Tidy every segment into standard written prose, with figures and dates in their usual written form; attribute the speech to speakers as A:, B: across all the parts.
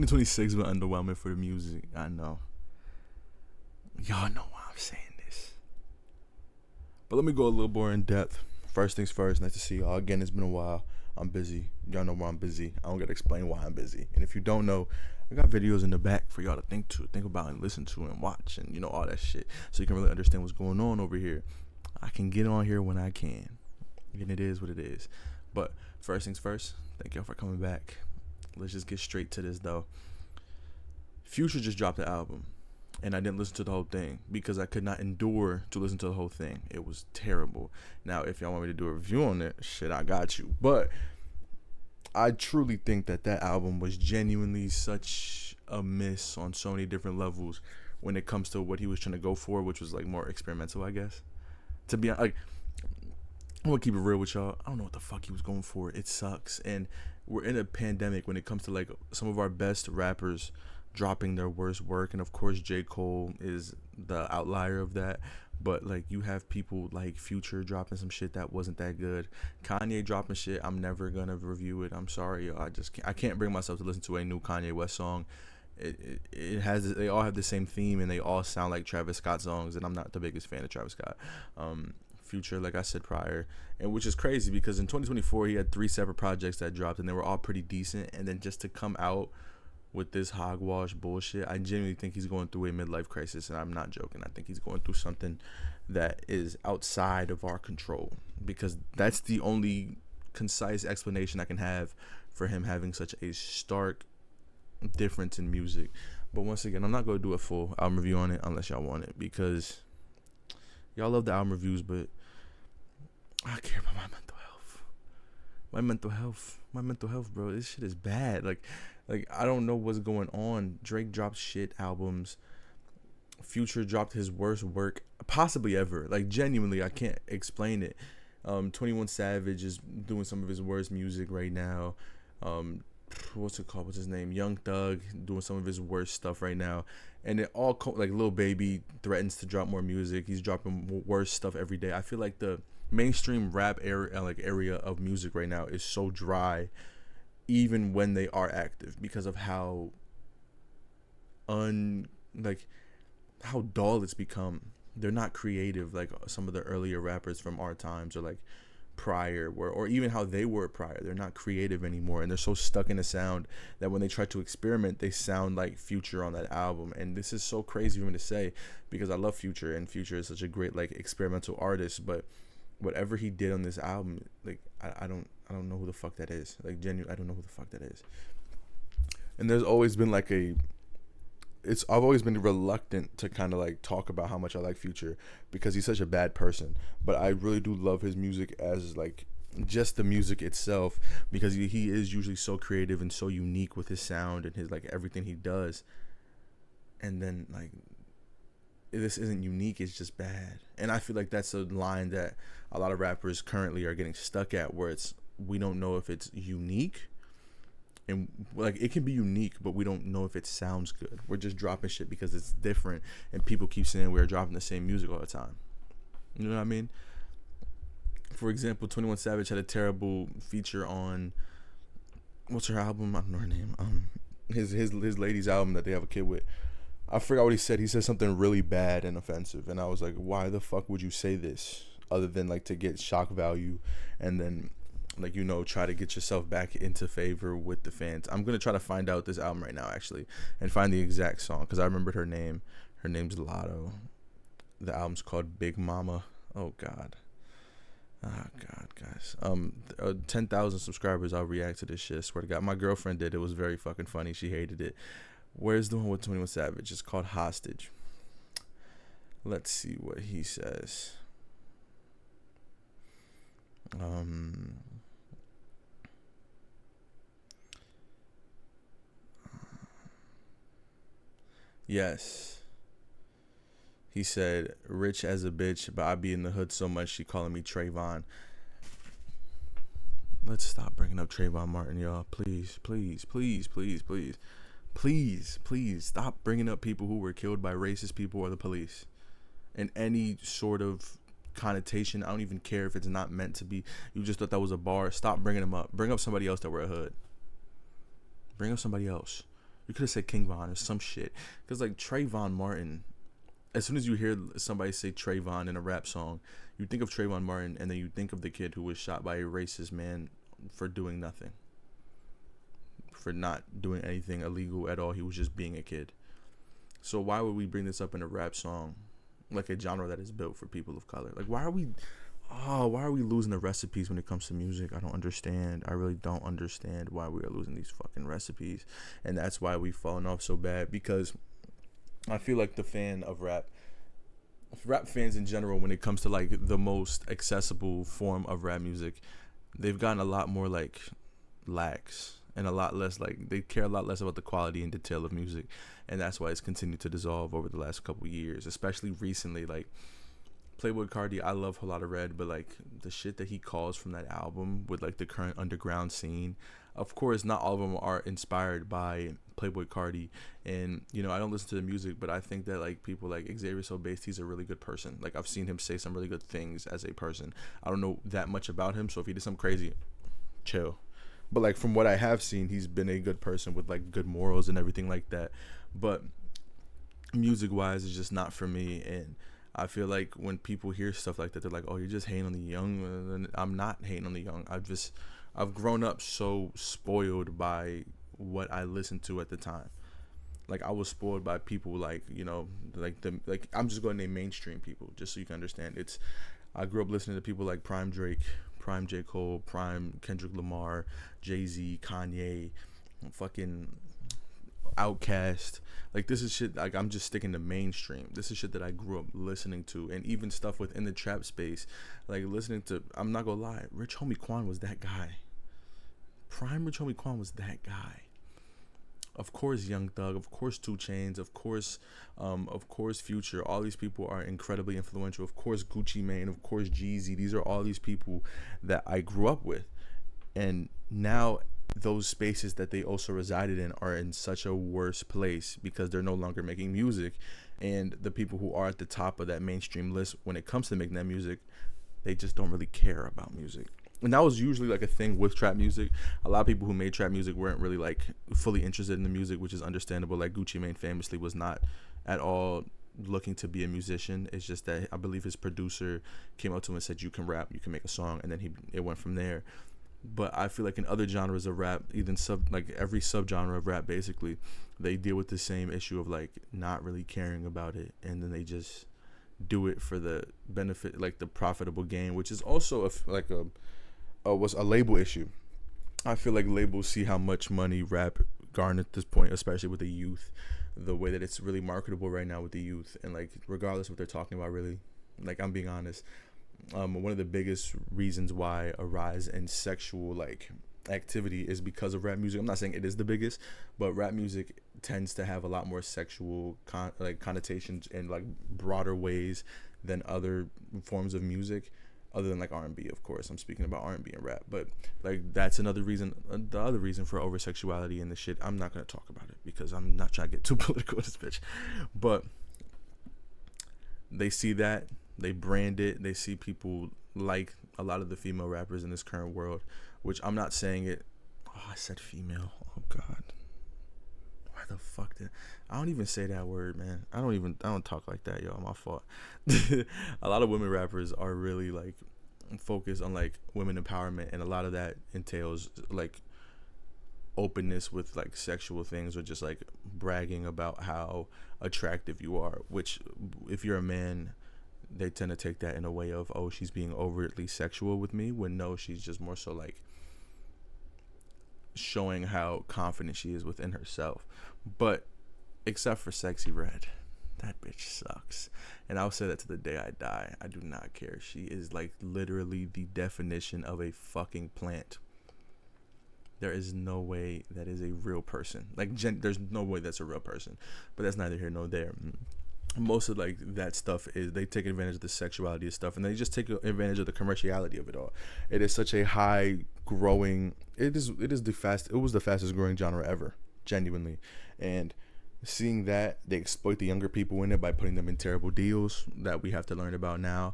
A: 2026 was underwhelming for the music. I know. Y'all know why I'm saying this. But let me go a little more in depth. First things first, nice to see y'all. Again, it's been a while. I'm busy. Y'all know why I'm busy. I don't gotta explain why I'm busy. And if you don't know, I got videos in the back for y'all to think about and listen to and watch and all that shit. So you can really understand what's going on over here. I can get on here when I can. And it is what it is. But first things first, thank y'all for coming back. Let's just get straight to this though. Future just dropped the album. And I didn't listen to the whole thing because I could not endure to listen to the whole thing. It was terrible. Now, if y'all want me to do a review on it, shit, I got you. But I truly think that album was genuinely such a miss on so many different levels when it comes to what he was trying to go for, which was like more experimental, I guess. To be honest, like, I'm gonna keep it real with y'all. I don't know what the fuck he was going for. It sucks. And we're in a pandemic when it comes to like some of our best rappers dropping their worst work, and of course J. Cole is the outlier of that, but like you have people like Future dropping some shit that wasn't that good, Kanye dropping shit I'm never gonna review it. I'm sorry, I can't bring myself to listen to a new Kanye West song. They all have the same theme and they all sound like Travis Scott songs, and I'm not the biggest fan of Travis Scott. Future, like I said prior, and which is crazy because in 2024 he had 3 separate projects that dropped and they were all pretty decent, and then just to come out with this hogwash bullshit, I genuinely think he's going through a midlife crisis, and I'm not joking. I think he's going through something that is outside of our control, because that's the only concise explanation I can have for him having such a stark difference in music. But once again, I'm not going to do a full album review on it unless y'all want it, because y'all love the album reviews, but I care about my mental health. My mental health, bro. This shit is bad. Like I don't know what's going on. Drake dropped shit albums. Future dropped his worst work possibly ever. Like genuinely, I can't explain it. 21 Savage is doing some of his worst music right now. What's it called? What's his name? Young Thug doing some of his worst stuff right now. And it all like Lil Baby threatens to drop more music. He's dropping worse stuff every day. I feel like the mainstream rap area of music right now is so dry, even when they are active, because of how how dull it's become. They're not creative like some of the earlier rappers from our times, or like prior were, or even how they were prior. They're not creative anymore, and they're so stuck in a sound that when they try to experiment, they sound like Future on that album. And this is so crazy for me to say, because I love Future, and Future is such a great like experimental artist, but whatever he did on this album, like I don't know who the fuck that is. Like genuinely, I don't know who the fuck that is. And there's always been like I've always been reluctant to kind of like talk about how much I like Future, because he's such a bad person. But I really do love his music as like just the music itself, because he is usually so creative and so unique with his sound and his like everything he does. And then like this isn't unique, it's just bad. And I feel like that's a line that a lot of rappers currently are getting stuck at, where we don't know if it's unique, and like it can be unique, but we don't know if it sounds good. We're just dropping shit because it's different, and people keep saying we're dropping the same music all the time. You know what I mean? For example, 21 Savage had a terrible feature on, what's her album? I don't know her name. His lady's album that they have a kid with. I forgot what he said. He said something really bad and offensive, and I was like, why the fuck would you say this, other than like to get shock value, and then like try to get yourself back into favor with the fans. I'm gonna try to find out this album right now actually, and find the exact song, because I remembered her name. Her name's Lotto. The album's called Big Mama. Oh god, guys. 10,000 subscribers, I'll react to this shit. I swear to God, my girlfriend did. It was very fucking funny. She hated it. Where's the one with 21 Savage? It's called Hostage. Let's see what he says. Yes. He said, rich as a bitch, but I be in the hood so much she calling me Trayvon. Let's stop bringing up Trayvon Martin, y'all. Please, please, please, please, please. Please, please stop bringing up people who were killed by racist people or the police in any sort of connotation. I don't even care if it's not meant to be. You just thought that was a bar. Stop bringing them up. Bring up somebody else that were a hood. Bring up somebody else. You could have said King Von or some shit. Because like Trayvon Martin, as soon as you hear somebody say Trayvon in a rap song, you think of Trayvon Martin, and then you think of the kid who was shot by a racist man for doing nothing, for not doing anything illegal at all. He was just being a kid. So why would we bring this up in a rap song, like a genre that is built for people of color? Like why are we losing the recipes when it comes to music? I don't understand. I really don't understand why we are losing these fucking recipes. And that's why we've fallen off so bad, because I feel like the fan of rap fans in general, when it comes to like the most accessible form of rap music, they've gotten a lot more like lax and a lot less, like they care a lot less about the quality and detail of music. And that's why it's continued to dissolve over the last couple years, especially recently. Like Playboi Carti, I love Whole Lotta Red, but like the shit that he calls from that album with like the current underground scene, of course not all of them are inspired by Playboi Carti. And you know, I don't listen to the music, but I think that like people like Xavier So Based, he's a really good person. Like I've seen him say some really good things as a person. I don't know that much about him, so if he did something crazy, chill. But like from what I have seen, he's been a good person with like good morals and everything like that. But music wise, it's just not for me. And I feel like when people hear stuff like that, they're like, "Oh, you're just hating on the young." And I'm not hating on the young. I've grown up so spoiled by what I listened to at the time. Like I was spoiled by people like, you know, like I'm just going to name mainstream people just so you can understand. I grew up listening to people like Prime Drake, Prime J. Cole, Prime Kendrick Lamar, Jay-Z, Kanye, fucking Outkast. Like this is shit, like I'm just sticking to mainstream. This is shit that I grew up listening to. And even stuff within the trap space, like listening to, I'm not gonna lie, Rich Homie Quan was that guy. Prime Rich Homie Quan was that guy. Of course Young Thug, of course 2 Chainz, of course Future. All these people are incredibly influential. Of course Gucci Mane, of course Jeezy. These are all these people that I grew up with. And now those spaces that they also resided in are in such a worse place because they're no longer making music. And the people who are at the top of that mainstream list when it comes to making that music, they just don't really care about music. And that was usually like a thing with trap music. A lot of people who made trap music weren't really like fully interested in the music, which is understandable. Like Gucci Mane famously was not at all looking to be a musician. It's just that I believe his producer came up to him and said, "You can rap, you can make a song," and then it went from there. But I feel like in other genres of rap, even like every subgenre of rap, basically, they deal with the same issue of like not really caring about it, and then they just do it for the benefit, like the profitable gain, which is also was a label issue. I feel like labels see how much money rap garnered at this point, especially with the youth, the way that it's really marketable right now with the youth, and like regardless of what they're talking about, really, like I'm being honest. One of the biggest reasons why a rise in sexual like activity is because of rap music. I'm not saying it is the biggest, but rap music tends to have a lot more sexual connotations in like broader ways than other forms of music, other than like R&B. Of course, I'm speaking about R&B and rap, but like that's another reason. The other reason for over sexuality and the shit. I'm not gonna talk about it because I'm not trying to get too political with this bitch, but they see that. They brand it. They see people like a lot of the female rappers in this current world, which I'm not saying it. Oh, I said female. Oh God. Why the fuck did I don't even say that word, man. I don't talk like that, yo. My fault. A lot of women rappers are really like focused on like women empowerment, and a lot of that entails like openness with like sexual things or just like bragging about how attractive you are, which if you're a man, they tend to take that in a way of, oh, she's being overtly sexual with me, when no, she's just more so like showing how confident she is within herself. But except for Sexy Red, that bitch sucks, and I'll say that to the day I die. I do not care. She is like literally the definition of a fucking plant. There is no way that is a real person. Like there's no way that's a real person, but that's neither here nor there. Most of like that stuff is they take advantage of the sexuality of stuff, and they just take advantage of the commerciality of it all. It is such a high growing. It was the fastest growing genre ever, genuinely. And seeing that they exploit the younger people in it by putting them in terrible deals that we have to learn about now.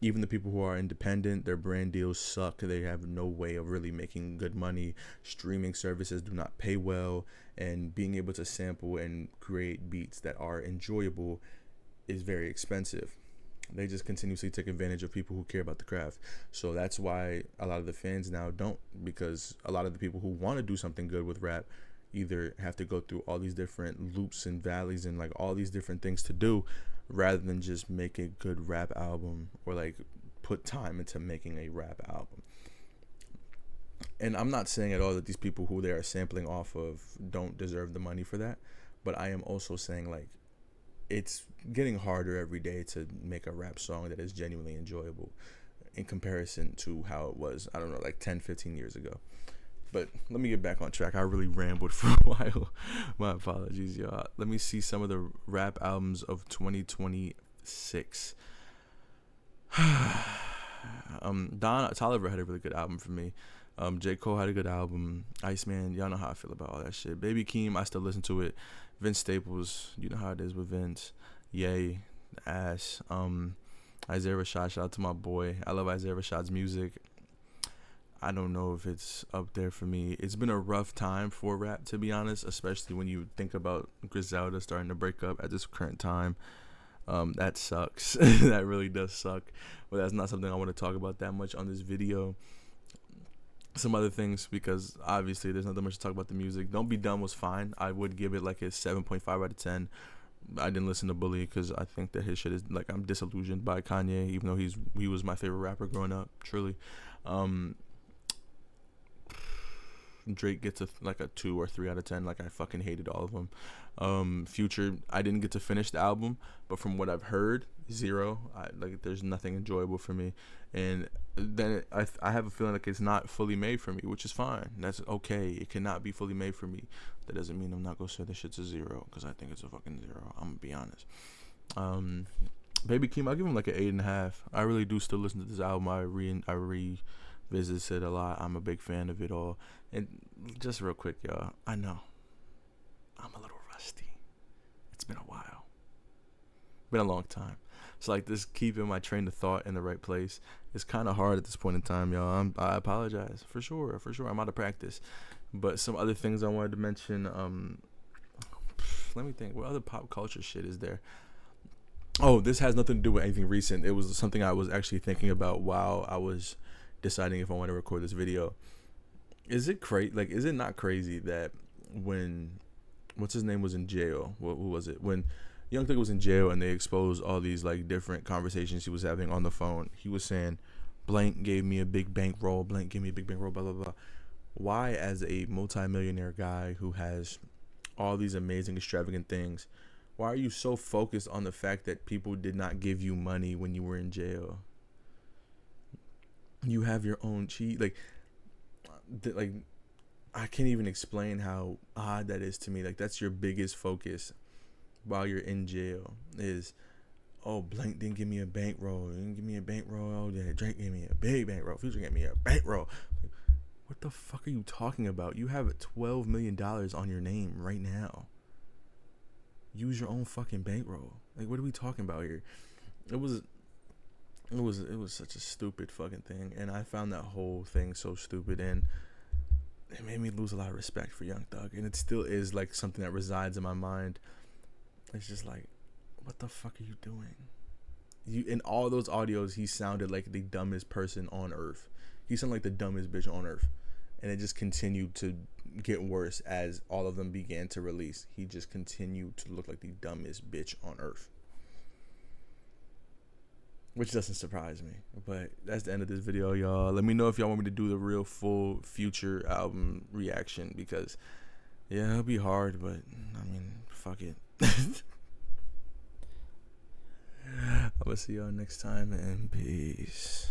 A: Even the people who are independent, their brand deals suck. They have no way of really making good money. Streaming services do not pay well, and being able to sample and create beats that are enjoyable is very expensive. They just continuously take advantage of people who care about the craft. So that's why a lot of the fans now don't, because a lot of the people who want to do something good with rap either have to go through all these different loops and valleys and like all these different things to do, rather than just make a good rap album or like put time into making a rap album. And I'm not saying at all that these people who they are sampling off of don't deserve the money for that, but I am also saying like it's getting harder every day to make a rap song that is genuinely enjoyable in comparison to how it was, I don't know, like 10, 15 years ago. But let me get back on track. I really rambled for a while. My apologies, y'all. Let me see some of the rap albums of 2026. Don Toliver had a really good album for me. J. Cole had a good album. Iceman, y'all know how I feel about all that shit. Baby Keem, I still listen to it. Vince Staples, you know how it is with Vince. Yay, ass. Isaiah Rashad, shout out to my boy. I love Isaiah Rashad's music. I don't know if it's up there for me. It's been a rough time for rap, to be honest, especially when you think about Griselda starting to break up at this current time. That sucks. That really does suck. But that's not something I want to talk about that much on this video. Some other things, because obviously there's nothing much to talk about the music. Don't Be Dumb was fine. I would give it like a 7.5 out of 10. I didn't listen to Bully because I think that his shit is like, I'm disillusioned by Kanye, even though he was my favorite rapper growing up, truly. Drake gets like a 2 or 3 out of 10. Like, I fucking hated all of them. Future, I didn't get to finish the album, but from what I've heard, 0. There's nothing enjoyable for me. And then I have a feeling like it's not fully made for me, which is fine. That's okay. It cannot be fully made for me. That doesn't mean I'm not gonna say this shit's a 0, because I think it's a fucking 0. I'm gonna be honest. Baby Keem, I'll give him like an 8.5. I really do still listen to this album. I revisit it a lot. I'm a big fan of it all. And just real quick, y'all, I know I'm a little rusty. It's been a while. Been a long time. So like, this keeping my train of thought in the right place is kind of hard at this point in time, y'all. I apologize for sure. I'm out of practice. But some other things I wanted to mention. Let me think. What other pop culture shit is there? Oh, this has nothing to do with anything recent. It was something I was actually thinking about while I was deciding if I want to record this video. Is it is it not crazy that when what's his name was in jail? Who was it? When Young Thug was in jail and they exposed all these like different conversations he was having on the phone. He was saying, blank gave me a big bankroll, blank gave me a big bankroll, blah, blah, blah. Why, as a multimillionaire guy who has all these amazing, extravagant things, why are you so focused on the fact that people did not give you money when you were in jail? You have your own cheat. I can't even explain how odd that is to me. Like, that's your biggest focus while you're in jail is, oh, blank didn't give me a bankroll. Didn't give me a bankroll. Oh, yeah, Drake gave me a big bankroll. Future gave me a bankroll. Like, what the fuck are you talking about? You have $12 million on your name right now. Use your own fucking bankroll. Like, what are we talking about here? It was such a stupid fucking thing, and I found that whole thing so stupid, and it made me lose a lot of respect for Young Thug, and it still is like something that resides in my mind. It's just like, what the fuck are you doing? In all those audios, he sounded like the dumbest person on earth. He sounded like the dumbest bitch on earth, and it just continued to get worse as all of them began to release. He just continued to look like the dumbest bitch on earth, which doesn't surprise me. But that's the end of this video, y'all. Let me know if y'all want me to do the real full Future album reaction, because yeah, it'll be hard, but I mean, fuck it. I'm gonna see y'all next time, and peace.